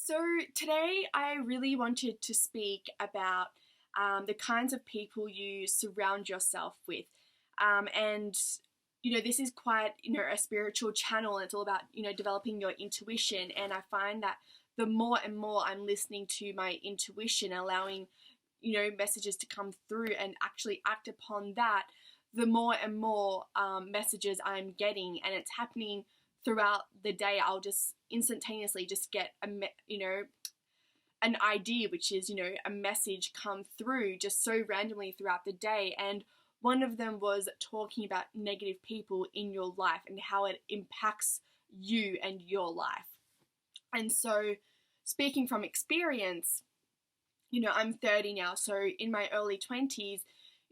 So today I really wanted to speak about the kinds of people you surround yourself with. And, this is quite, a spiritual channel. It's all about, developing your intuition. And I find that the more and more I'm listening to my intuition, allowing, messages to come through and actually act upon that, the more and more messages I'm getting. And it's happening throughout the day. I'll just instantaneously just get an idea, which is, a message come through just so randomly throughout the day. And one of them was talking about negative people in your life and how it impacts you and your life. And so, speaking from experience, I'm 30 now, so in my early 20s,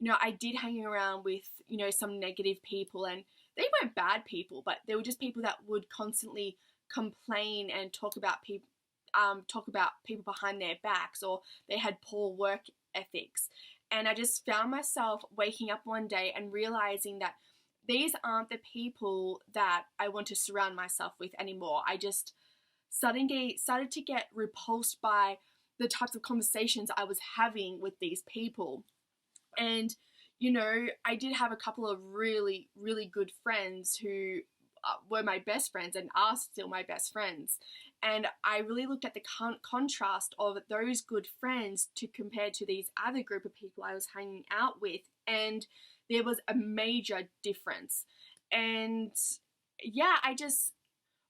I did hang around with, some negative people, and they weren't bad people, but they were just people that would constantly complain and talk about people behind their backs, or they had poor work ethics. And I just found myself waking up one day and realizing that these aren't the people that I want to surround myself with anymore. I just suddenly started to get repulsed by the types of conversations I was having with these people. And, I did have a couple of really, really good friends who were my best friends and are still my best friends. And I really looked at the contrast of those good friends to compare to these other group of people I was hanging out with. And there was a major difference. And yeah,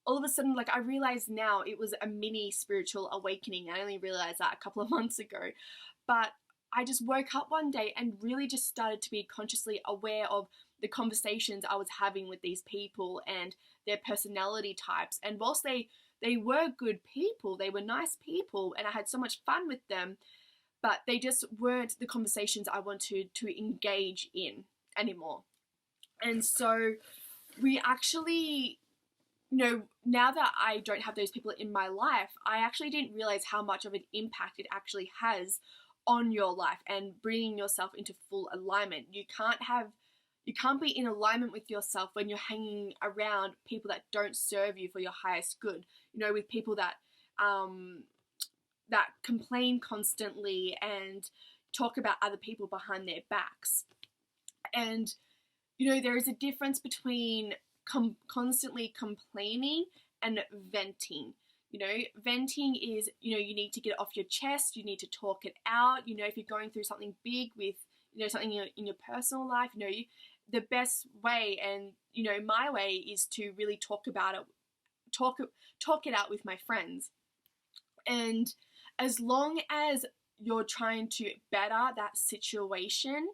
all of a sudden, I realized now it was a mini spiritual awakening. I only realized that a couple of months ago. But I just woke up one day and really just started to be consciously aware of the conversations I was having with these people and their personality types. And whilst they were good people, they were nice people, and I had so much fun with them, but they just weren't the conversations I wanted to engage in anymore. And so we actually, now that I don't have those people in my life, I actually didn't realize how much of an impact it actually has on your life and bringing yourself into full alignment. You can't be in alignment with yourself when you're hanging around people that don't serve you for your highest good. With people that complain constantly and talk about other people behind their backs. And there is a difference between constantly complaining and venting. Venting is, you need to get it off your chest, you need to talk it out. If you're going through something big with, something in your personal life, the best way, and, my way, is to really talk about it, talk it out with my friends. And as long as you're trying to better that situation,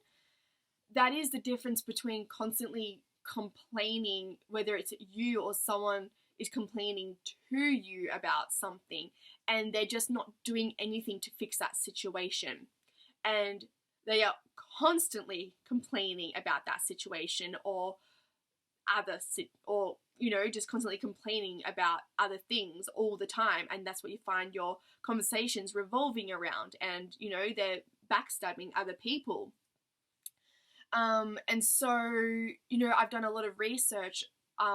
that is the difference between constantly complaining, whether it's you or someone is complaining to you about something, and they're just not doing anything to fix that situation. And they are constantly complaining about that situation or just constantly complaining about other things all the time. And that's what you find your conversations revolving around, and, they're backstabbing other people. And so, I've done a lot of research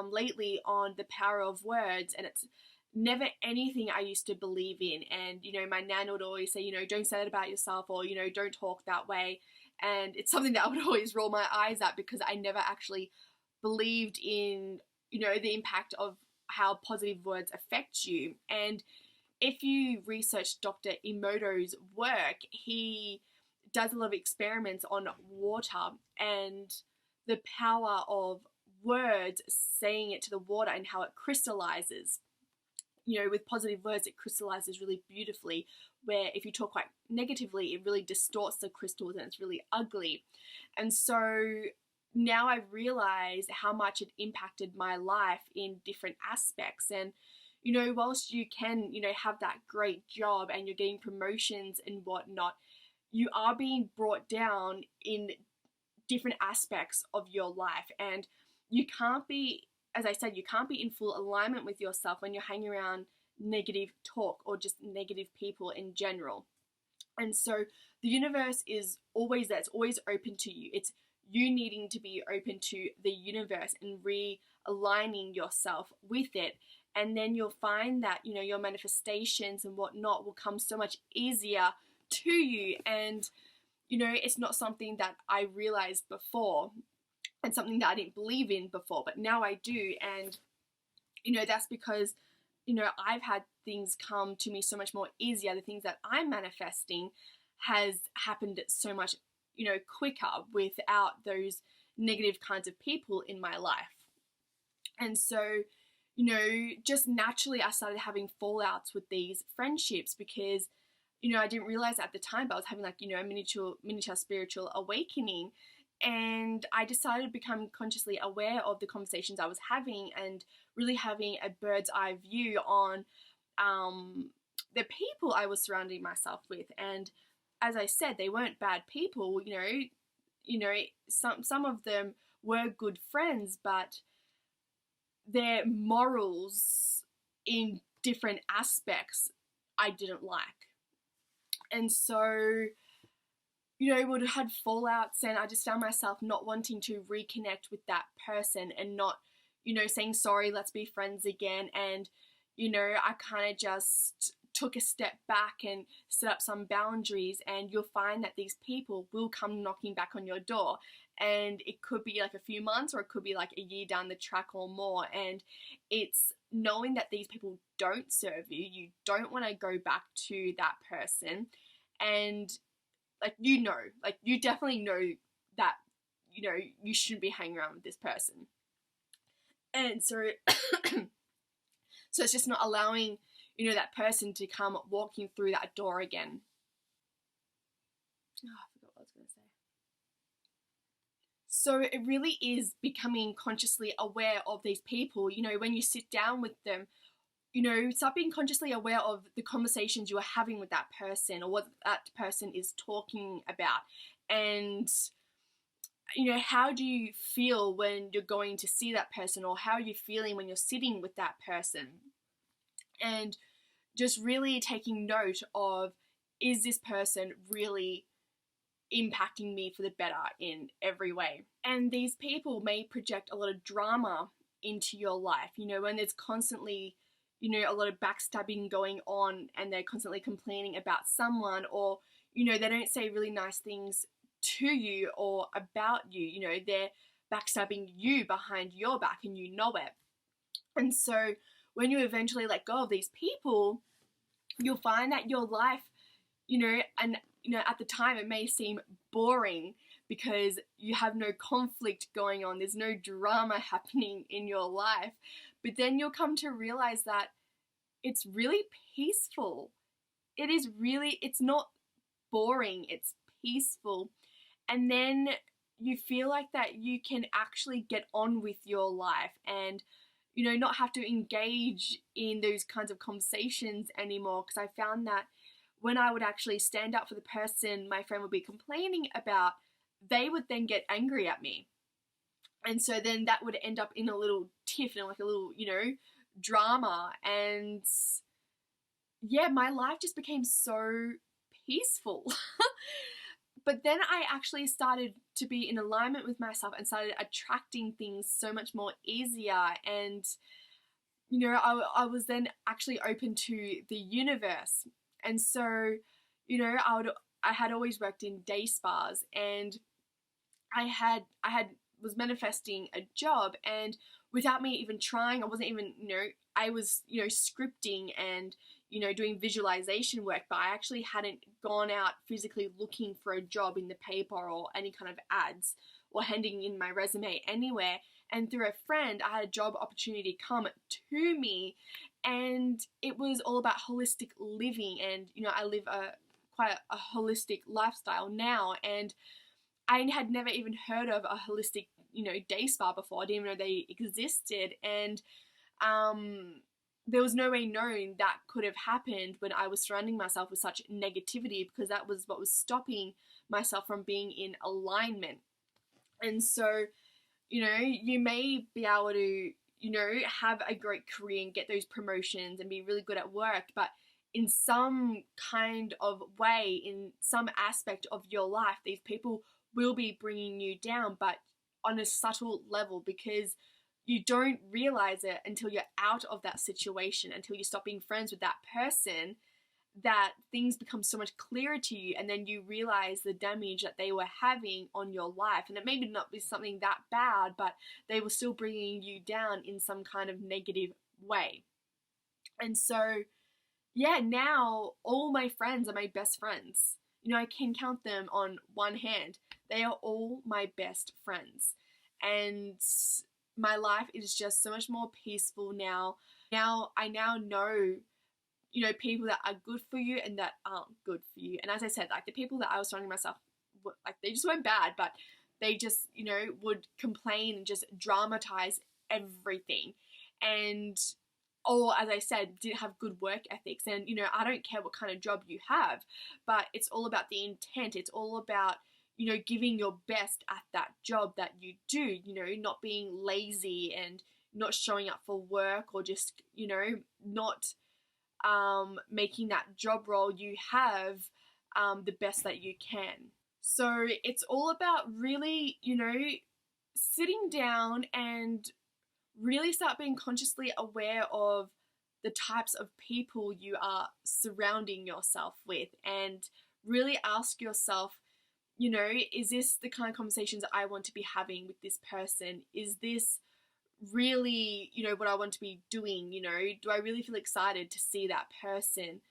lately on the power of words, and it's never anything I used to believe in. And, my nan would always say, don't say that about yourself, or, don't talk that way. And it's something that I would always roll my eyes at, because I never actually believed in, the impact of how positive words affect you. And if you research Dr. Emoto's work, he does a lot of experiments on water and the power of words, saying it to the water, and how it crystallizes. With positive words, it crystallizes really beautifully, where if you talk quite negatively, it really distorts the crystals and it's really ugly. And so now I realize how much it impacted my life in different aspects. And, whilst you can, have that great job and you're getting promotions and whatnot, you are being brought down in different aspects of your life. And you can't be, as I said, you can't be in full alignment with yourself when you're hanging around negative talk or just negative people in general. And so the universe is always there. It's always open to you. It's you needing to be open to the universe and realigning aligning yourself with it. And then you'll find that, you know, your manifestations and whatnot will come so much easier to you. And, you know, it's not something that I realized before and something that I didn't believe in before, but now I do. And, you know, that's because, you know, I've had things come to me so much more easier. The things that I'm manifesting has happened so much, you know, quicker without those negative kinds of people in my life. And so, you know, just naturally I started having fallouts with these friendships because, you know, I didn't realize at the time, but I was having like, you know, a miniature spiritual awakening. And I decided to become consciously aware of the conversations I was having and really having a bird's eye view on the people I was surrounding myself with. And as I said, they weren't bad people, you know, some of them were good friends, but their morals in different aspects I didn't like. And so, you know, would have had fallouts, and I just found myself not wanting to reconnect with that person and not, you know, saying sorry, let's be friends again. And, you know, I kind of just took a step back and set up some boundaries, and you'll find that these people will come knocking back on your door. And it could be like a few months, or it could be like a year down the track or more. And it's knowing that these people don't serve you. You don't want to go back to that person. And like, you know, like you definitely know that, you know, you shouldn't be hanging around with this person. And so, so it's just not allowing, you know, that person to come walking through that door again. Oh, I forgot what I was going to say. So it really is becoming consciously aware of these people. You know, when you sit down with them, you know, start being consciously aware of the conversations you are having with that person or what that person is talking about. And, you know, how do you feel when you're going to see that person, or how are you feeling when you're sitting with that person? And just really taking note of, is this person really impacting me for the better in every way? And these people may project a lot of drama into your life, you know, when there's constantly, you know, a lot of backstabbing going on, and they're constantly complaining about someone, or, you know, they don't say really nice things to you or about you, you know, they're backstabbing you behind your back and you know it. And so when you eventually let go of these people, you'll find that your life, you know, and, you know, at the time it may seem boring because you have no conflict going on, there's no drama happening in your life. But then you'll come to realize that it's really peaceful. It is really, it's not boring, it's peaceful. And then you feel like that you can actually get on with your life and, you know, not have to engage in those kinds of conversations anymore. Because I found that when I would actually stand up for the person my friend would be complaining about, they would then get angry at me. And so then that would end up in a little tiff and like a little, you know, drama. And yeah, my life just became so peaceful. But then I actually started to be in alignment with myself and started attracting things so much more easier. And, you know, I was then actually open to the universe. And so, you know, I had always worked in day spas, and I was manifesting a job, and without me even trying, I wasn't even, you know, I was, you know, scripting and, you know, doing visualization work, but I actually hadn't gone out physically looking for a job in the paper or any kind of ads or handing in my resume anywhere. And through a friend, I had a job opportunity come to me, and it was all about holistic living. And, you know, I live quite a holistic lifestyle now, and I had never even heard of a holistic, you know, day spa before. I didn't even know they existed. And there was no way knowing that could have happened when I was surrounding myself with such negativity, because that was what was stopping myself from being in alignment. And so, you know, you may be able to, you know, have a great career and get those promotions and be really good at work, but in some kind of way, in some aspect of your life, these people will be bringing you down, but on a subtle level, because you don't realize it until you're out of that situation, until you stop being friends with that person, that things become so much clearer to you, and then you realize the damage that they were having on your life. And it may not be something that bad, but they were still bringing you down in some kind of negative way. And so, yeah, now all my friends are my best friends. You know, I can count them on one hand. They are all my best friends. And my life is just so much more peaceful now. I now know, you know, people that are good for you and that aren't good for you. And as I said, like, the people that I was surrounding myself, like, they just weren't bad, but they just, you know, would complain and just dramatize everything. And, or as I said, didn't have good work ethics. And, you know, I don't care what kind of job you have, but it's all about the intent. It's all about, you know, giving your best at that job that you do, you know, not being lazy and not showing up for work, or just, you know, not making that job role you have the best that you can. So it's all about really, you know, sitting down and really start being consciously aware of the types of people you are surrounding yourself with, and really ask yourself, you know, is this the kind of conversations I want to be having with this person? Is this really, you know, what I want to be doing? You know, do I really feel excited to see that person?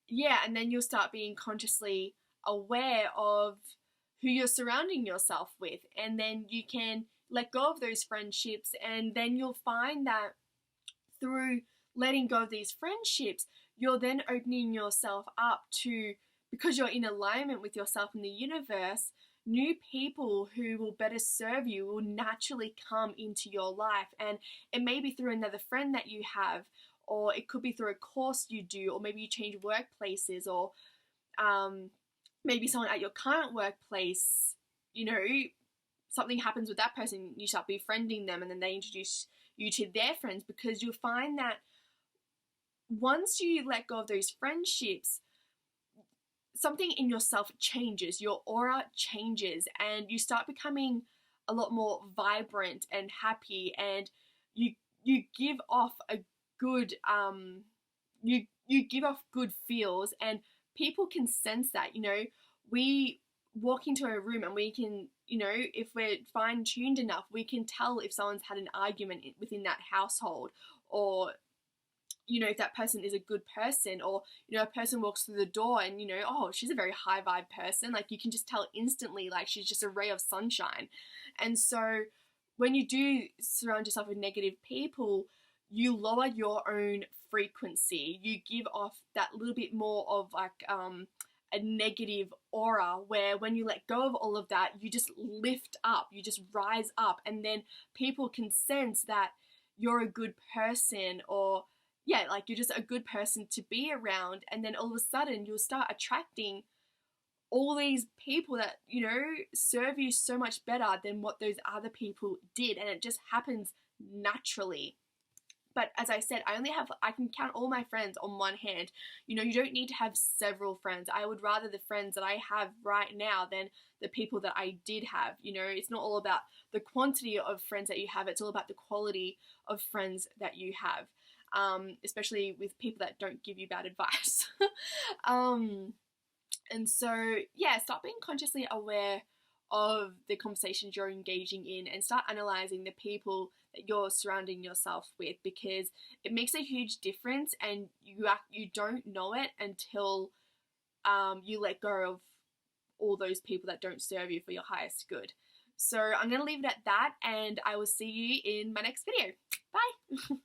Yeah, and then you'll start being consciously aware of who you're surrounding yourself with, and then you can let go of those friendships, and then you'll find that through letting go of these friendships, you're then opening yourself up to, because you're in alignment with yourself and the universe, new people who will better serve you will naturally come into your life. And it may be through another friend that you have, or it could be through a course you do, or maybe you change workplaces, or maybe someone at your current workplace, you know, something happens with that person, you start befriending them, and then they introduce you to their friends, because you'll find that once you let go of those friendships, something in yourself changes, your aura changes, and you start becoming a lot more vibrant and happy, and you give off a good you give off good feels, and people can sense that. You know, we walk into a room and we can, you know, if we're fine-tuned enough, we can tell if someone's had an argument within that household, or, you know, if that person is a good person, or, you know, a person walks through the door and, you know, oh, she's a very high vibe person. Like, you can just tell instantly, like, she's just a ray of sunshine. And so when you do surround yourself with negative people, you lower your own frequency. You give off that little bit more of like a negative aura, where when you let go of all of that, you just lift up, you just rise up, and then people can sense that you're a good person, or yeah, like, you're just a good person to be around. And then all of a sudden you'll start attracting all these people that, you know, serve you so much better than what those other people did, and it just happens naturally. But as I said, I can count all my friends on one hand. You know, you don't need to have several friends. I would rather the friends that I have right now than the people that I did have. You know, it's not all about the quantity of friends that you have, it's all about the quality of friends that you have. Especially with people that don't give you bad advice. And so, yeah, start being consciously aware of the conversations you're engaging in, and start analyzing the people that you're surrounding yourself with, because it makes a huge difference, and you don't know it until you let go of all those people that don't serve you for your highest good. So I'm going to leave it at that, and I will see you in my next video. Bye!